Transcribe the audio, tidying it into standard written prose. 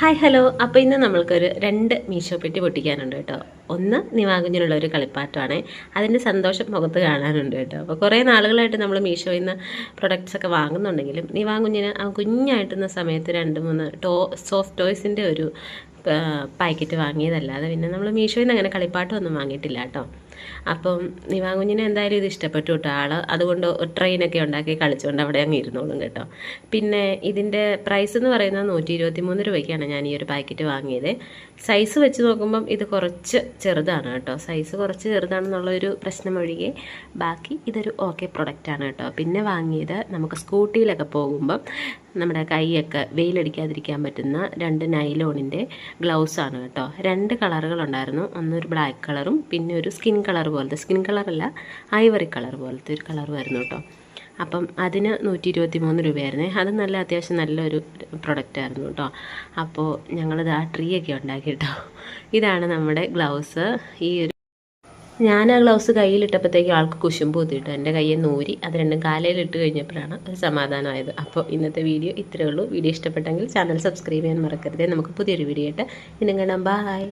Hi hello. അപ്പോൾ ഇന്ന് നമ്മൾക്കൊരു 2 മീശോ പെട്ടി പൊട്ടിക്കാനുണ്ട് കേട്ടോ. ഒന്ന് നിവാകുഞ്ഞിനുള്ള ഒരു കളിപ്പാട്ടമാണ്. അതിൻ്റെ സന്തോഷം മുഖത്ത് കാണാനുണ്ട് കേട്ടോ. അപ്പോൾ കുറേ നാളുകളായിട്ട് നമ്മൾ മീശോയിൽ നിന്ന് പ്രൊഡക്ട്സ് ഒക്കെ വാങ്ങുന്നുണ്ടെങ്കിലും നിവാകുഞ്ഞിന് ആ കുഞ്ഞായിട്ടുന്ന സമയത്ത് 2-3 സോഫ്റ്റ് ടോയ്സിൻ്റെ ഒരു പാക്കറ്റ് വാങ്ങിയതല്ലാതെ പിന്നെ നമ്മൾ മീശോയിൽ നിന്ന് അങ്ങനെ കളിപ്പാട്ടമൊന്നും വാങ്ങിയിട്ടില്ല കേട്ടോ. അപ്പം നിവാകുഞ്ഞിനെ എന്തായാലും ഇത് ഇഷ്ടപ്പെട്ടു കേട്ടോ. ആൾ അതുകൊണ്ട് ട്രെയിനൊക്കെ ഉണ്ടാക്കി കളിച്ചുകൊണ്ട് അവിടെ അങ്ങ് ഇരുന്നോളും കേട്ടോ. പിന്നെ ഇതിൻ്റെ പ്രൈസ് എന്ന് പറയുന്നത് 123 രൂപയ്ക്കാണ് ഞാൻ ഈ ഒരു പാക്കറ്റ് വാങ്ങിയത്. സൈസ് വെച്ച് നോക്കുമ്പം ഇത് കുറച്ച് ചെറുതാണ് കേട്ടോ. സൈസ് കുറച്ച് ചെറുതാണെന്നുള്ളൊരു പ്രശ്നം ഒഴികെ ബാക്കി ഇതൊരു ഓക്കെ പ്രൊഡക്റ്റാണ് കേട്ടോ. പിന്നെ വാങ്ങിയത് നമുക്ക് സ്കൂട്ടിയിലൊക്കെ പോകുമ്പം നമ്മുടെ കൈയൊക്കെ വെയിലടിക്കാതിരിക്കാൻ പറ്റുന്ന 2 നൈലോണിൻ്റെ ഗ്ലൗസാണ് കേട്ടോ. 2 കളറുകളുണ്ടായിരുന്നു. ഒന്നൊരു ബ്ലാക്ക് കളറും പിന്നെ ഒരു സ്കിൻ കളർ പോലത്തെ, സ്കിൻ കളറല്ല ഐവറി കളർ പോലത്തെ ഒരു കളർ വരുന്നു കേട്ടോ. അപ്പം അതിന് 123 രൂപയായിരുന്നേ. അത് അത്യാവശ്യം നല്ലൊരു പ്രൊഡക്റ്റായിരുന്നു കേട്ടോ. അപ്പോൾ ഞങ്ങളിത് ആ ട്രീ ഒക്കെ ഉണ്ടാക്കി കേട്ടോ. ഇതാണ് നമ്മുടെ ഗ്ലൗസ്. ഞാൻ ആ ഗ്ലൗസ് കയ്യിലിട്ടപ്പോഴത്തേക്കും ആൾക്ക് കുശുമ്പ് കുത്തിയിട്ടു. എൻ്റെ കയ്യിൽ നൂരി അത് രണ്ടും കാലയിലിട്ട് കഴിഞ്ഞപ്പോഴാണ് ഒരു സമാധാനമായത്. അപ്പോൾ ഇന്നത്തെ വീഡിയോ ഇത്രയേ ഉള്ളൂ. വീഡിയോ ഇഷ്ടപ്പെട്ടെങ്കിൽ ചാനൽ സബ്സ്ക്രൈബ് ചെയ്യാൻ മറക്കരുത്. നമുക്ക് പുതിയൊരു വീഡിയോ ആയിട്ട് ഇന്നും കാണാം. ബൈ.